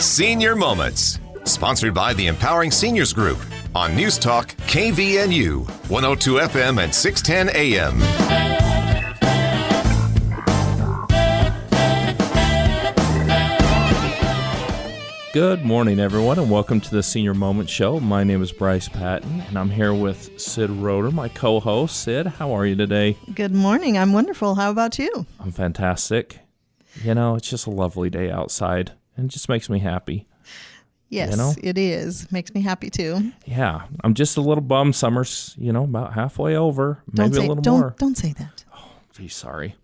Senior Moments, sponsored by the Empowering Seniors Group on News Talk KVNU, 102 FM and 610 AM. Good morning, everyone, and welcome to the Senior Moment Show. My name is Bryce Patton, and I'm here with Sid Roeder, my co-host. Sid, how are you today? Good morning. I'm wonderful. How about you? I'm fantastic. You know, it's just a lovely day outside, and it just makes me happy. Yes, It is. Makes me happy, too. Yeah, I'm just a little bummed. Summer's, about halfway over, maybe a little more. Don't say that. Oh, geez, sorry.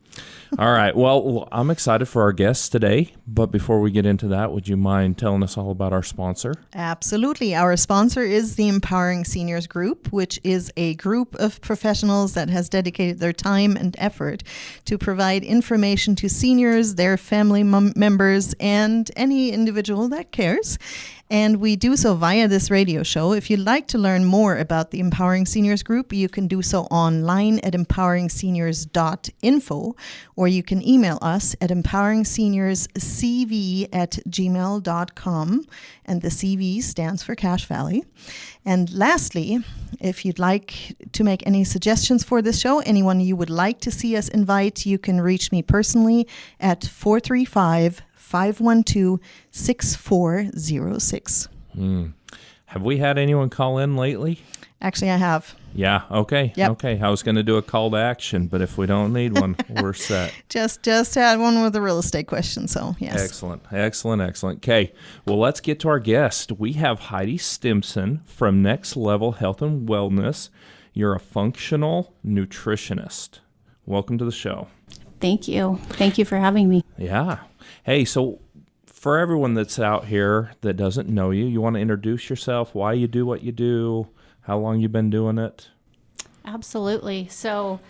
All right. Well, I'm excited for our guests today, but before we get into that, would you mind telling us all about our sponsor? Absolutely. Our sponsor is the Empowering Seniors Group, which is a group of professionals that has dedicated their time and effort to provide information to seniors, their family members, and any individual that cares. And we do so via this radio show. If you'd like to learn more about the Empowering Seniors Group, you can do so online at empoweringseniors.info, or you can email us at empoweringseniorscv@gmail.com, and the CV stands for Cache Valley. And lastly, if you'd like to make any suggestions for this show, anyone you would like to see us invite, you can reach me personally at 435-512-6406. Have we had anyone call in lately? Actually, I have. Yeah, okay. Yep. Okay, I was going to do a call to action, but if we don't need one, we're set. Just had one with a real estate question, so yes. Excellent. Okay, well, let's get to our guest. We have Heidi Stimson from Next Level Health and Wellness. You're a functional nutritionist. Welcome to the show. Thank you. Thank you for having me. Yeah. Hey, so for everyone that's out here that doesn't know you, you want to introduce yourself, why you do what you do, how long you've been doing it? Absolutely. So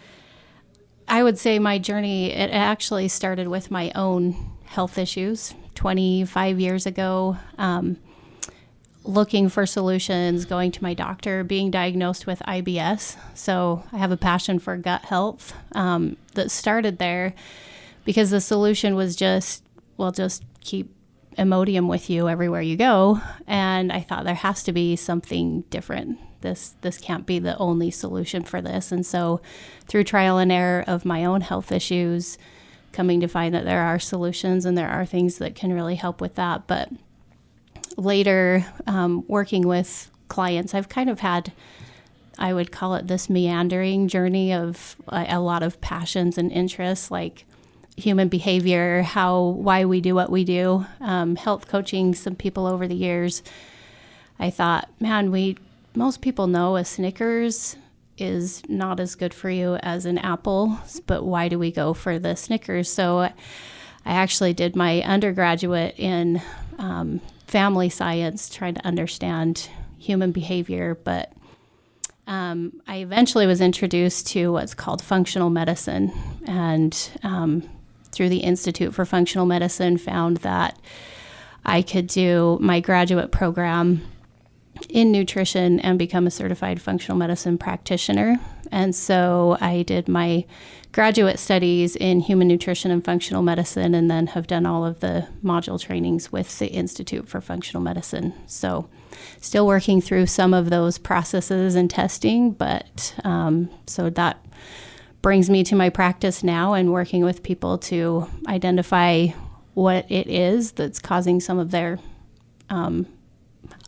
I would say my journey, it actually started with my own health issues 25 years ago, looking for solutions, going to my doctor, being diagnosed with IBS. So I have a passion for gut health that started there because the solution was just keep Imodium with you everywhere you go. And I thought there has to be something different. This can't be the only solution for this. And so through trial and error of my own health issues, coming to find that there are solutions and there are things that can really help with that. But later, working with clients, I've kind of had, I would call it this meandering journey of a lot of passions and interests, like human behavior, why we do what we do, health coaching some people over the years. I thought, man, most people know a Snickers is not as good for you as an apple, but why do we go for the Snickers? So I actually did my undergraduate in family science, trying to understand human behavior, but I eventually was introduced to what's called functional medicine, and through the Institute for Functional Medicine found that I could do my graduate program in nutrition and become a certified functional medicine practitioner. And so I did my graduate studies in human nutrition and functional medicine, and then have done all of the module trainings with the Institute for Functional Medicine. So still working through some of those processes and testing, but so that brings me to my practice now and working with people to identify what it is that's causing some of their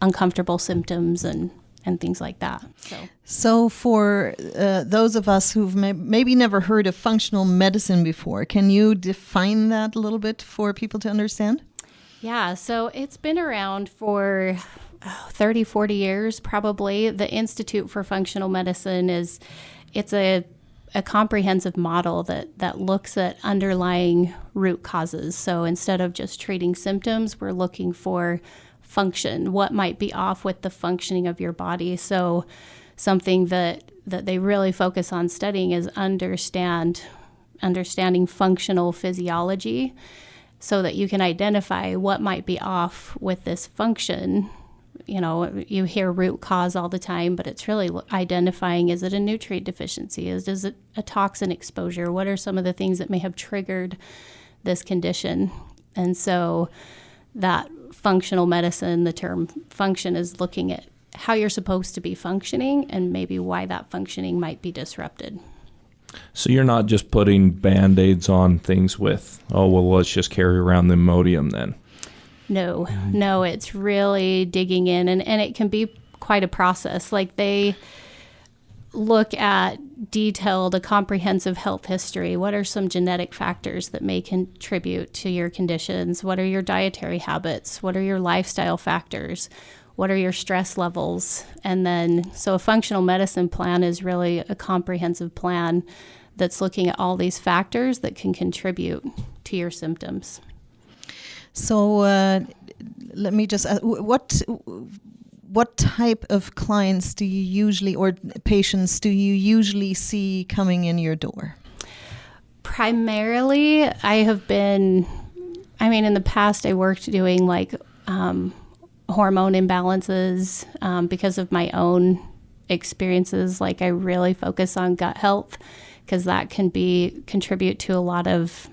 uncomfortable symptoms and things like that. So for those of us who've maybe never heard of functional medicine before, can you define that a little bit for people to understand? Yeah, so it's been around for 30, 40 years probably. The Institute for Functional Medicine it's a comprehensive model that looks at underlying root causes. So instead of just treating symptoms, we're looking for function, what might be off with the functioning of your body. So something that they really focus on studying is understanding functional physiology, so that you can identify what might be off with this function. You know, you hear root cause all the time, but it's really identifying, is it a nutrient deficiency? Is it a toxin exposure? What are some of the things that may have triggered this condition? And so that functional medicine, the term function is looking at how you're supposed to be functioning and maybe why that functioning might be disrupted. So you're not just putting Band-Aids on things with, let's just carry around the Imodium then. No, it's really digging in, and it can be quite a process. Like, they look at a comprehensive health history. What are some genetic factors that may contribute to your conditions? What are your dietary habits? What are your lifestyle factors? What are your stress levels? And then, so a functional medicine plan is really a comprehensive plan that's looking at all these factors that can contribute to your symptoms. So let me just ask, what type of clients do you usually, or patients do you usually see coming in your door? Primarily, in the past I worked doing like hormone imbalances because of my own experiences. Like, I really focus on gut health because that can contribute to a lot of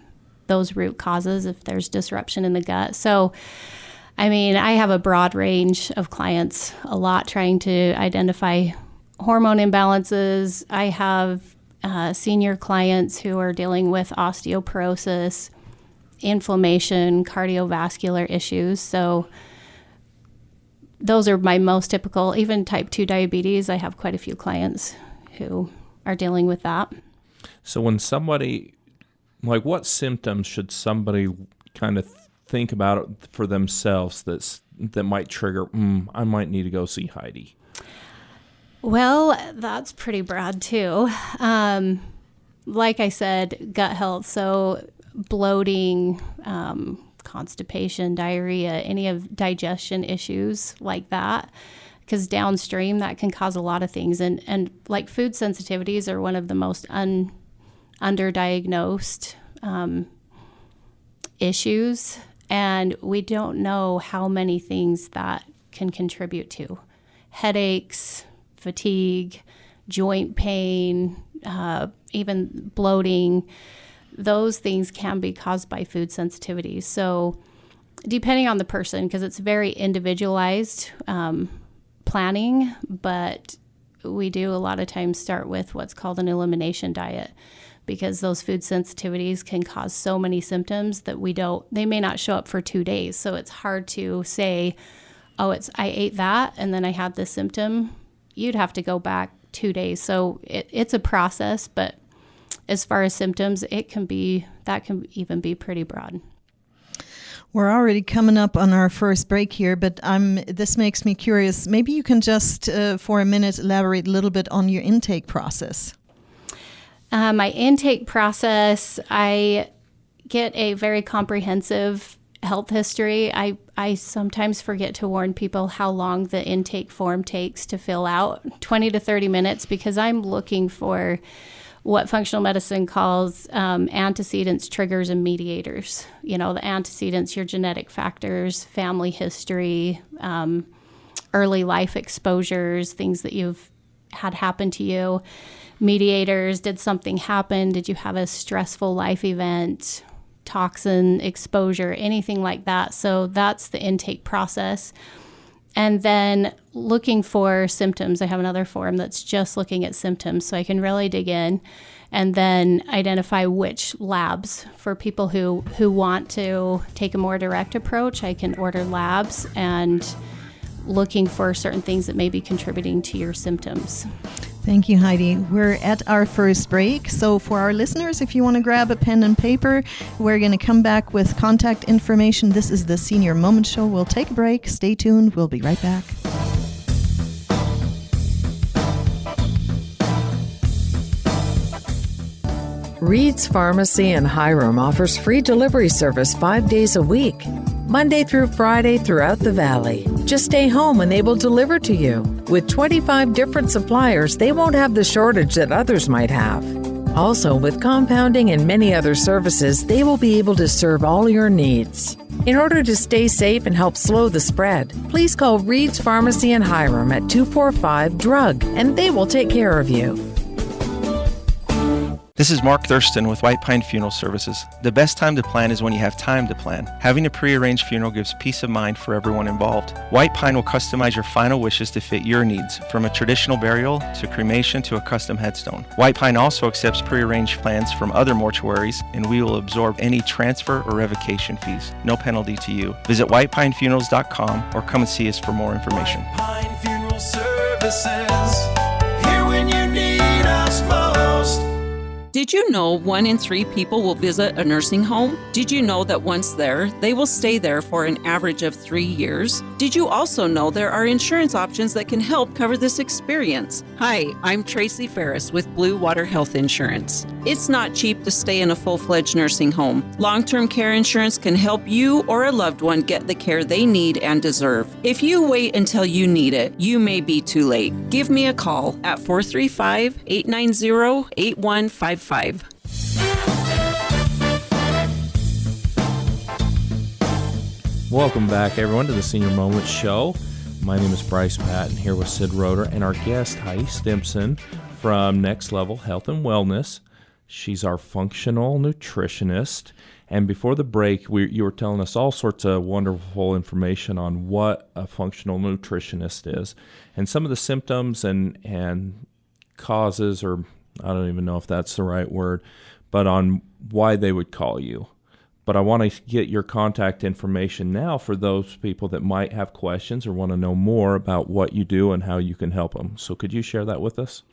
those root causes if there's disruption in the gut. So, I have a broad range of clients, a lot trying to identify hormone imbalances. I have senior clients who are dealing with osteoporosis, inflammation, cardiovascular issues. So those are my most typical. Even type 2 diabetes, I have quite a few clients who are dealing with that. So when somebody, what symptoms should somebody kind of think about for themselves that might trigger, I might need to go see Heidi? Well, that's pretty broad too. Like I said, gut health, so bloating, constipation, diarrhea, any of digestion issues like that, because downstream that can cause a lot of things. And like food sensitivities are one of the most underdiagnosed issues, and we don't know how many things that can contribute to. Headaches, fatigue, joint pain, even bloating. Those things can be caused by food sensitivities. So depending on the person, because it's very individualized planning, but we do a lot of times start with what's called an elimination diet, because those food sensitivities can cause so many symptoms that they may not show up for 2 days. So it's hard to say, I ate that and then I had this symptom. You'd have to go back 2 days. So it's a process, but as far as symptoms, that can even be pretty broad. We're already coming up on our first break here, but this makes me curious. Maybe you can just, for a minute, elaborate a little bit on your intake process. My intake process, I get a very comprehensive health history. I sometimes forget to warn people how long the intake form takes to fill out, 20 to 30 minutes, because I'm looking for what functional medicine calls antecedents, triggers, and mediators. The antecedents, your genetic factors, family history, early life exposures, things that you've had happen to you. Mediators, did something happen? Did you have a stressful life event? Toxin exposure, anything like that. So that's the intake process. And then looking for symptoms. I have another form that's just looking at symptoms, so I can really dig in and then identify which labs. For people who want to take a more direct approach, I can order labs and looking for certain things that may be contributing to your symptoms. Thank you, Heidi. We're at our first break. So for our listeners, if you want to grab a pen and paper, we're going to come back with contact information. This is the Senior Moment Show. We'll take a break. Stay tuned. We'll be right back. Reed's Pharmacy in Hiram offers free delivery service 5 days a week, Monday through Friday throughout the Valley. Just stay home and they will deliver to you. With 25 different suppliers, they won't have the shortage that others might have. Also, with compounding and many other services, they will be able to serve all your needs. In order to stay safe and help slow the spread, please call Reed's Pharmacy in Hiram at 245-DRUG and they will take care of you. This is Mark Thurston with White Pine Funeral Services. The best time to plan is when you have time to plan. Having a prearranged funeral gives peace of mind for everyone involved. White Pine will customize your final wishes to fit your needs, from a traditional burial to cremation to a custom headstone. White Pine also accepts prearranged plans from other mortuaries, and we will absorb any transfer or revocation fees. No penalty to you. Visit whitepinefunerals.com or come and see us for more information. White Pine Funeral Services, here when you need us most. Did you know 1 in 3 people will visit a nursing home? Did you know that once there, they will stay there for an average of 3 years? Did you also know there are insurance options that can help cover this experience? Hi, I'm Tracy Ferris with Blue Water Health Insurance. It's not cheap to stay in a full-fledged nursing home. Long-term care insurance can help you or a loved one get the care they need and deserve. If you wait until you need it, you may be too late. Give me a call at 435-890-8155. Welcome back, everyone, to the Senior Moments Show. My name is Bryce Patton, here with Sid Roeder and our guest, Heidi Stimson from Next Level Health and Wellness. She's our functional nutritionist. And before the break, you were telling us all sorts of wonderful information on what a functional nutritionist is and some of the symptoms and causes, or I don't even know if that's the right word, but on why they would call you. But I want to get your contact information now for those people that might have questions or want to know more about what you do and how you can help them. So could you share that with us?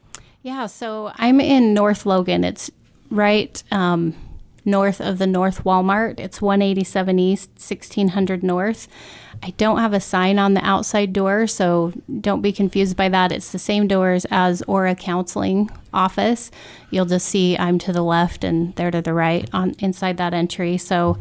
Yeah, so I'm in North Logan. It's right north of the North Walmart. It's 187 East, 1600 North. I don't have a sign on the outside door, so don't be confused by that. It's the same doors as Aura Counseling office. You'll just see I'm to the left and they're to the right on inside that entry. So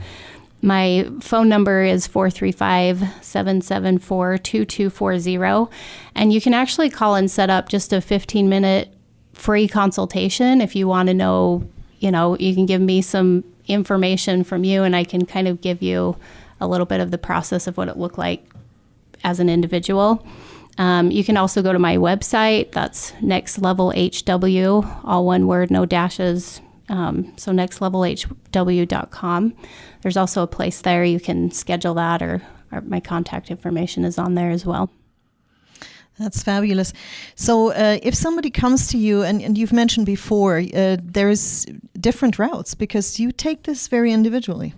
my phone number is 435-774-2240. And you can actually call and set up just a 15-minute free consultation if you want to know, you can give me some information from you and I can kind of give you a little bit of the process of what it looked like as an individual. You can also go to my website. That's Next Level HW, all one word, no dashes. So nextlevelhw.com. There's also a place there you can schedule that, or my contact information is on there as well. That's fabulous. So if somebody comes to you, and you've mentioned before, there's different routes because you take this very individually,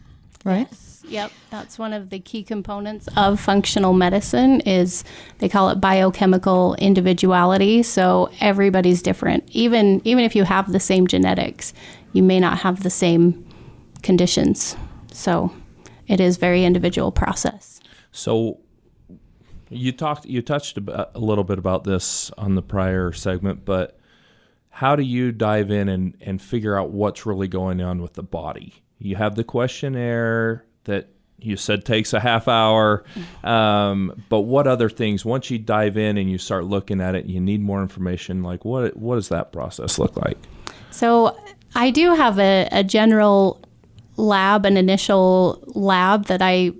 right? Yes. Yep. That's one of the key components of functional medicine is they call it biochemical individuality. So everybody's different. Even if you have the same genetics, you may not have the same conditions. So it is very individual process. So you touched a little bit about this on the prior segment, but how do you dive in and figure out what's really going on with the body? You have the questionnaire that you said takes a half hour, but what other things, once you dive in and you start looking at it, you need more information, like what does that process look like? So I do have a general lab, an initial lab that I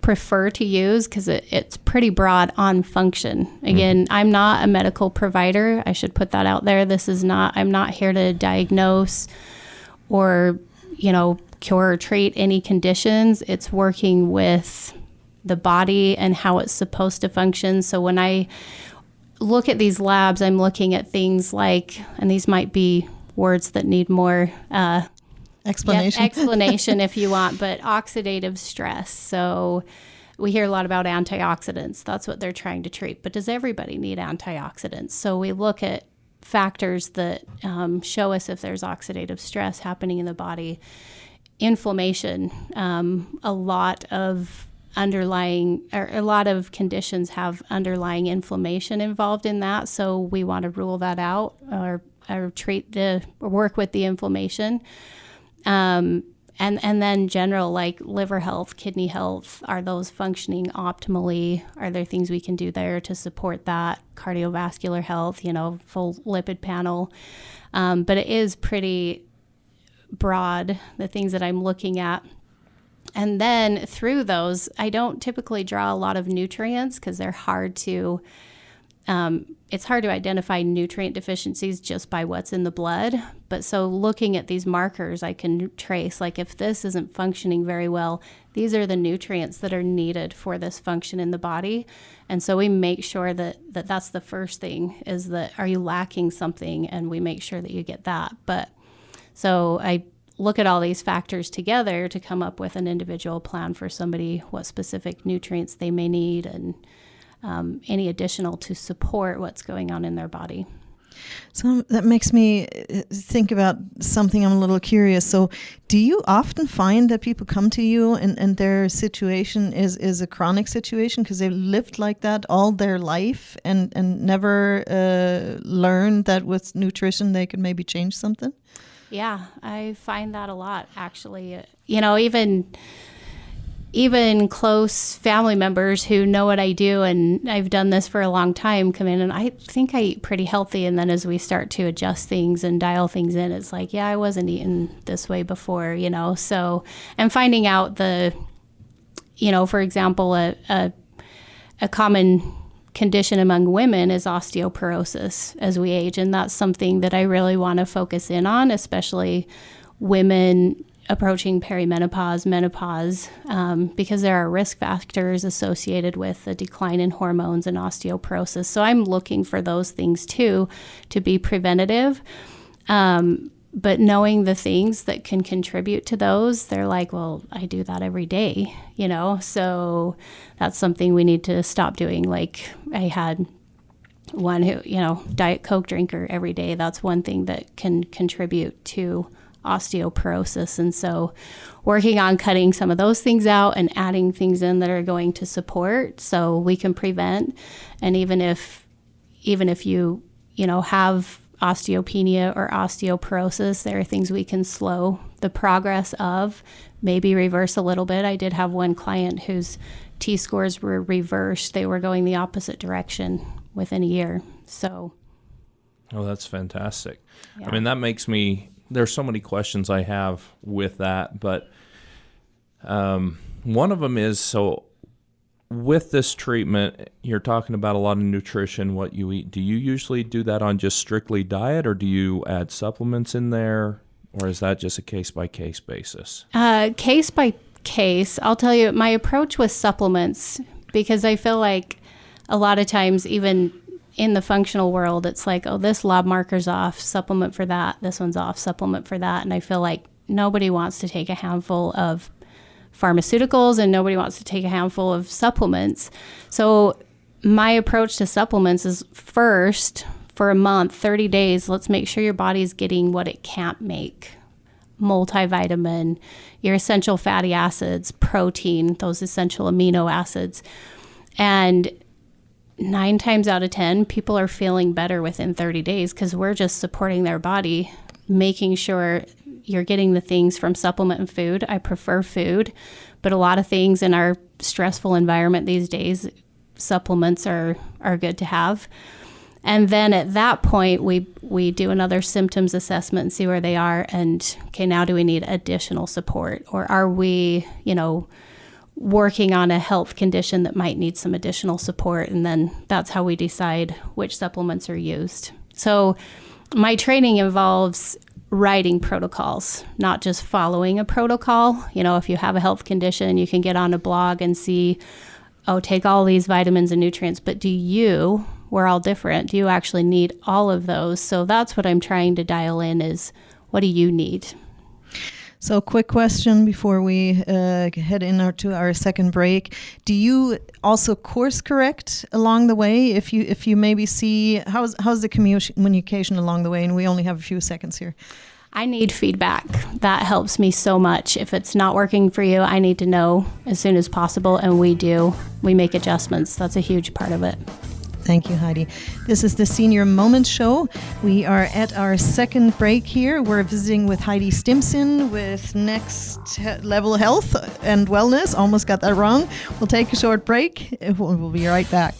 prefer to use because it's pretty broad on function. Again, I'm not a medical provider. I should put that out there. I'm not here to diagnose or, cure or treat any conditions. It's working with the body and how it's supposed to function. So when I look at these labs, I'm looking at things like, and these might be words that need more explanation if you want, but oxidative stress. So we hear a lot about antioxidants. That's what they're trying to treat. But does everybody need antioxidants? So we look at factors that show us if there's oxidative stress happening in the body. Inflammation, a lot of conditions have underlying inflammation involved in that. So we want to rule that out or work with the inflammation. And then general, like liver health, kidney health, are those functioning optimally? Are there things we can do there to support that? Cardiovascular health, full lipid panel. But it is pretty broad, the things that I'm looking at. And then through those, I don't typically draw a lot of nutrients because they're hard to it's hard to identify nutrient deficiencies just by what's in the blood. But so looking at these markers, I can trace, like if this isn't functioning very well, these are the nutrients that are needed for this function in the body. And so we make sure that that's the first thing, is that are you lacking something, and we make sure that you get that. But so I look at all these factors together to come up with an individual plan for somebody, what specific nutrients they may need, and any additional to support what's going on in their body. So that makes me think about something I'm a little curious. So do you often find that people come to you and their situation is a chronic situation because they've lived like that all their life and never learned that with nutrition they could maybe change something? Yeah, I find that a lot, actually. Even close family members who know what I do, and I've done this for a long time, come in and I think I eat pretty healthy. And then as we start to adjust things and dial things in, it's like, yeah, I wasn't eating this way before, So I'm finding out for example, a common condition among women is osteoporosis as we age. And that's something that I really want to focus in on, especially women approaching perimenopause, menopause, because there are risk factors associated with the decline in hormones and osteoporosis. So I'm looking for those things too, to be preventative. But knowing the things that can contribute to those, they're like, well, I do that every day, so that's something we need to stop doing. Like I had one who, Diet Coke drinker every day. That's one thing that can contribute to osteoporosis. And so working on cutting some of those things out and adding things in that are going to support so we can prevent. And even if you have osteopenia or osteoporosis, there are things we can slow the progress of, maybe reverse a little bit. I did have one client whose T-scores were reversed. They were going the opposite direction within a year. So. Oh, that's fantastic. Yeah. I mean, that makes me, there's so many questions I have with that, but one of them is, so with this treatment, you're talking about a lot of nutrition, what you eat. Do you usually do that on just strictly diet, or do you add supplements in there, or is that just a case-by-case basis? Case by case. I'll tell you my approach with supplements, because I feel like a lot of times, even in the functional world, it's like, oh, this lab marker's off, supplement for that. This one's off, supplement for that. And I feel like nobody wants to take a handful of pharmaceuticals and nobody wants to take a handful of supplements. So my approach to supplements is, first, for a month, 30 days, let's make sure your body's getting what it can't make. Multivitamin, your essential fatty acids, protein, those essential amino acids. And 9 times out of 10, people are feeling better within 30 days because we're just supporting their body, making sure you're getting the things from supplement and food. I prefer food, but a lot of things in our stressful environment these days, supplements are good to have. And then at that point, we do another symptoms assessment and see where they are. And, okay, now do we need additional support? Or are we, working on a health condition that might need some additional support? And then that's how we decide which supplements are used. So my training involves writing protocols, not just following a protocol. If you have a health condition, you can get on a blog and see, oh, take all these vitamins and nutrients, but we're all different. Do you actually need all of those? So that's what I'm trying to dial in, is what do you need? So quick question before we head into our second break. Do you also course correct along the way? If you maybe see, how's the communication along the way? And we only have a few seconds here. I need feedback. That helps me so much. If it's not working for you, I need to know as soon as possible. And we make adjustments. That's a huge part of it. Thank you, Heidi. This is the Senior Moments Show. We are at our second break here. We're visiting with Heidi Stimson with Next Level Health and Wellness. Almost got that wrong. We'll take a short break. We'll be right back.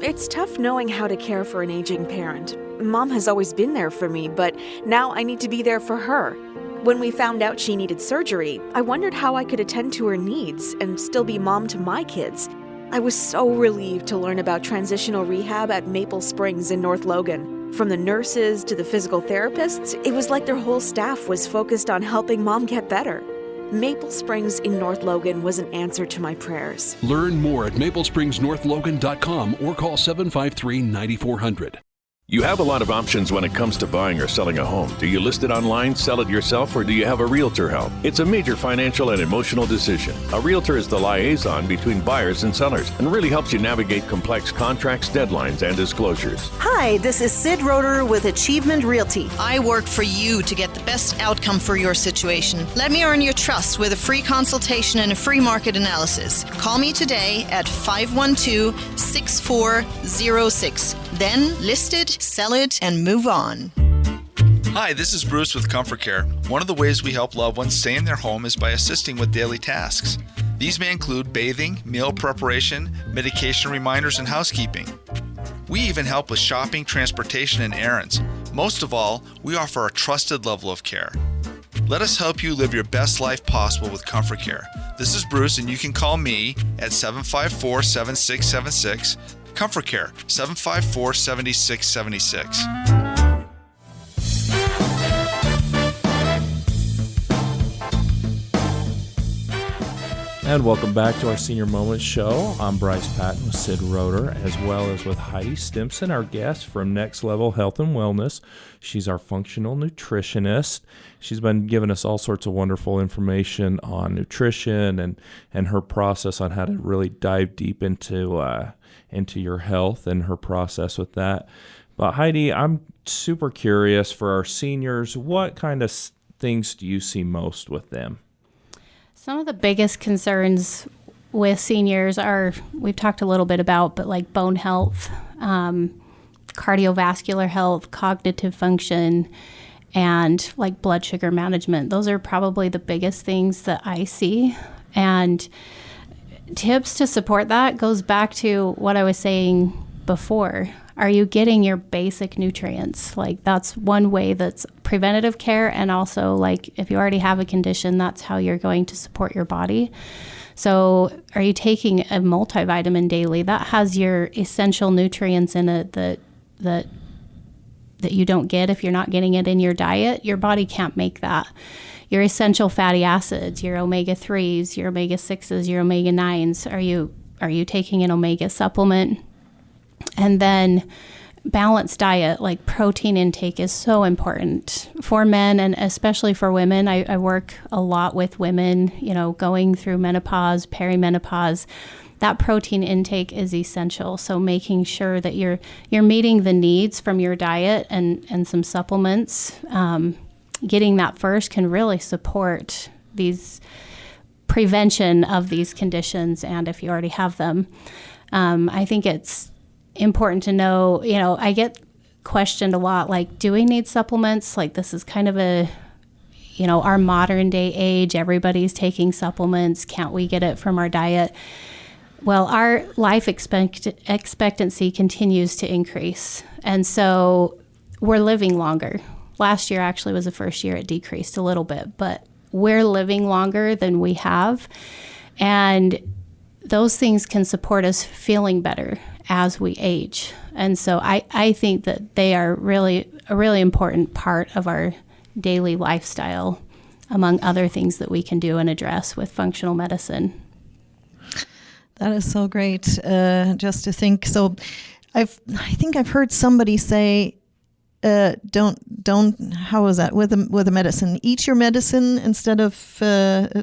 It's tough knowing how to care for an aging parent. Mom has always been there for me, but now I need to be there for her. When we found out she needed surgery, I wondered how I could attend to her needs and still be mom to my kids. I was so relieved to learn about transitional rehab at Maple Springs in North Logan. From the nurses to the physical therapists, it was like their whole staff was focused on helping mom get better. Maple Springs in North Logan was an answer to my prayers. Learn more at maplespringsnorthlogan.com or call 753-9400. You have a lot of options when it comes to buying or selling a home. Do you list it online, sell it yourself, or do you have a realtor help? It's a major financial and emotional decision. A realtor is the liaison between buyers and sellers and really helps you navigate complex contracts, deadlines, and disclosures. Hi, this is Sid Roeder with Achievement Realty. I work for you to get the best outcome for your situation. Let me earn your trust with a free consultation and a free market analysis. Call me today at 512-6406. Then list it, sell it, and move on. Hi, this is Bruce with Comfort Care. One of the ways we help loved ones stay in their home is by assisting with daily tasks. These may include bathing, meal preparation, medication reminders, and housekeeping. We even help with shopping, transportation, and errands. Most of all, we offer a trusted level of care. Let us help you live your best life possible with Comfort Care. This is Bruce, and you can call me at 754-7676. Comfort Care, 754-7676. And welcome back to our Senior Moments show. I'm Bryce Patton with Sid Roeder, as well as with Heidi Stimson, our guest from Next Level Health and Wellness. She's our functional nutritionist. She's been giving us all sorts of wonderful information on nutrition and her process on how to really dive deep into your health and her process with that. But Heidi, I'm super curious for our seniors, what kind of things do you see most with them? Some of the biggest concerns with seniors are, we've talked a little bit about, but like bone health, cardiovascular health, cognitive function, and like blood sugar management. Those are probably the biggest things that I see. And tips to support that goes back to what I was saying before. Are you getting your basic nutrients? Like that's one way that's preventative care, and also like if you already have a condition, that's how you're going to support your body. So are you taking a multivitamin daily? That has your essential nutrients in it that you don't get if you're not getting it in your diet. Your body can't make that. Your essential fatty acids, your omega-3s, your omega-6s, your omega-9s, are you taking an omega supplement? And then balanced diet, like protein intake, is so important for men and especially for women. I work a lot with women, going through menopause, perimenopause. That protein intake is essential. So making sure that you're meeting the needs from your diet and some supplements, getting that first can really support these prevention of these conditions. And if you already have them, I think it's important to know, I get questioned a lot, like, do we need supplements? Like, this is kind of our modern day age, everybody's taking supplements. Can't we get it from our diet? Well, our life expectancy continues to increase. And so we're living longer. Last year actually was the first year it decreased a little bit, but we're living longer than we have. And those things can support us feeling better as we age. And so I think that they are really a really important part of our daily lifestyle, among other things that we can do and address with functional medicine. That is so great. Just to think. So I think I've heard somebody say, don't, how is that with a medicine? Eat your medicine instead of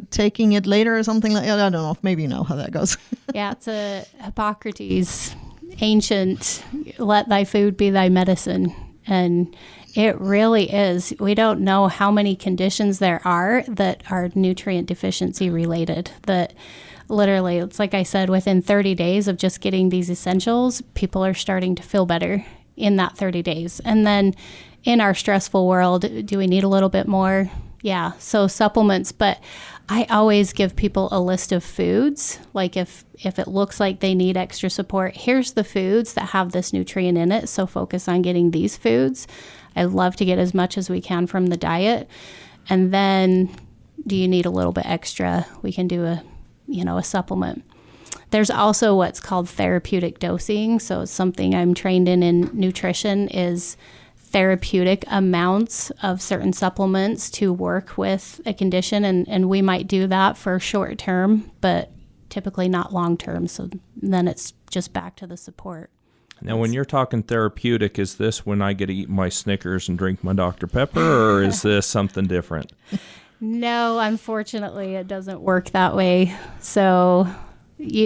taking it later or something like that. I don't know. Maybe you know how that goes. Yeah, it's a Hippocrates, ancient, let thy food be thy medicine. And it really is. We don't know how many conditions there are that are nutrient deficiency related, that literally, it's like I said, within 30 days of just getting these essentials, people are starting to feel better in that 30 days. And then in our stressful world, do we need a little bit more? Yeah, so supplements. But I always give people a list of foods. Like if it looks like they need extra support, here's the foods that have this nutrient in it. So focus on getting these foods. I love to get as much as we can from the diet. And then do you need a little bit extra? We can do a supplement. There's also what's called therapeutic dosing. So it's something I'm trained in nutrition, is therapeutic amounts of certain supplements to work with a condition. And we might do that for short term, but typically not long term. So then it's just back to the support. Now, when you're talking therapeutic, is this when I get to eat my Snickers and drink my Dr. Pepper, or is this something different? No, unfortunately, it doesn't work that way. So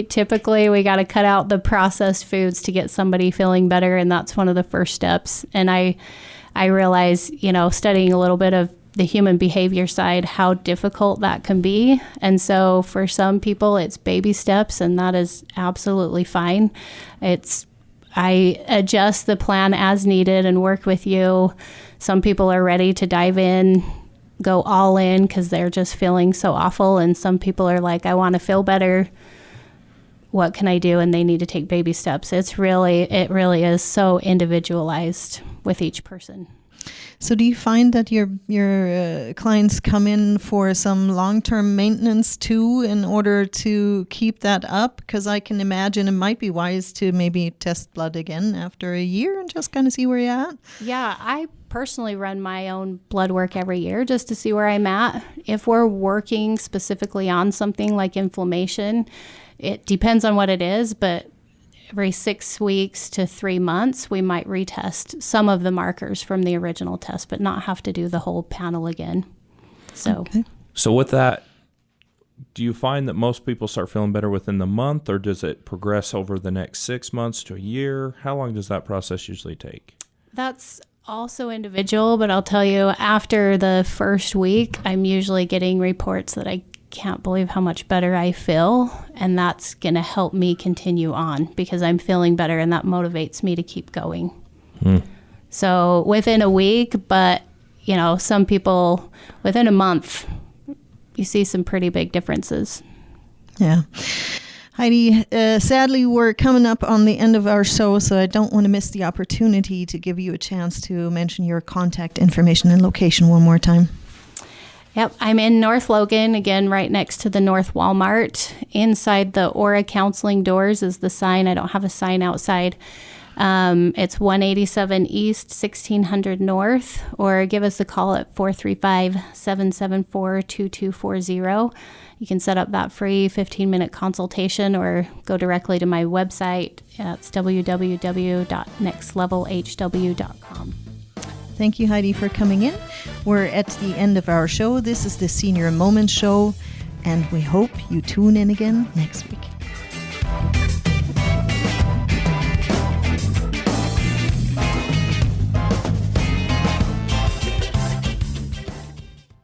typically we got to cut out the processed foods to get somebody feeling better, and that's one of the first steps. And I realize, studying a little bit of the human behavior side, how difficult that can be. And so for some people, it's baby steps, and that is absolutely fine. I adjust the plan as needed and work with you. Some people are ready to dive in, go all in because they're just feeling so awful. And some people are like, I want to feel better. What can I do? And they need to take baby steps. It really is so individualized with each person. So do you find that your clients come in for some long-term maintenance too in order to keep that up? Because I can imagine it might be wise to maybe test blood again after a year and just kind of see where you're at. Yeah, I personally run my own blood work every year just to see where I'm at. If we're working specifically on something like inflammation, it depends on what it is, but every 6 weeks to 3 months, we might retest some of the markers from the original test, but not have to do the whole panel again. So with that, do you find that most people start feeling better within the month, or does it progress over the next 6 months to a year? How long does that process usually take? That's also individual, but I'll tell you, after the first week, I'm usually getting reports that I can't believe how much better I feel, and that's going to help me continue on because I'm feeling better, and that motivates me to keep going. So within a week, but some people within a month, you see some pretty big differences. Yeah. Heidi, sadly, we're coming up on the end of our show, so I don't want to miss the opportunity to give you a chance to mention your contact information and location one more time. Yep, I'm in North Logan, again, right next to the North Walmart. Inside the Aura Counseling doors is the sign. I don't have a sign outside. It's 187 East, 1600 North, or give us a call at 435-774-2240. You can set up that free 15-minute consultation or go directly to my website. It's www.nextlevelhw.com. Thank you, Heidi, for coming in. We're at the end of our show. This is the Senior Moment Show, and we hope you tune in again next week.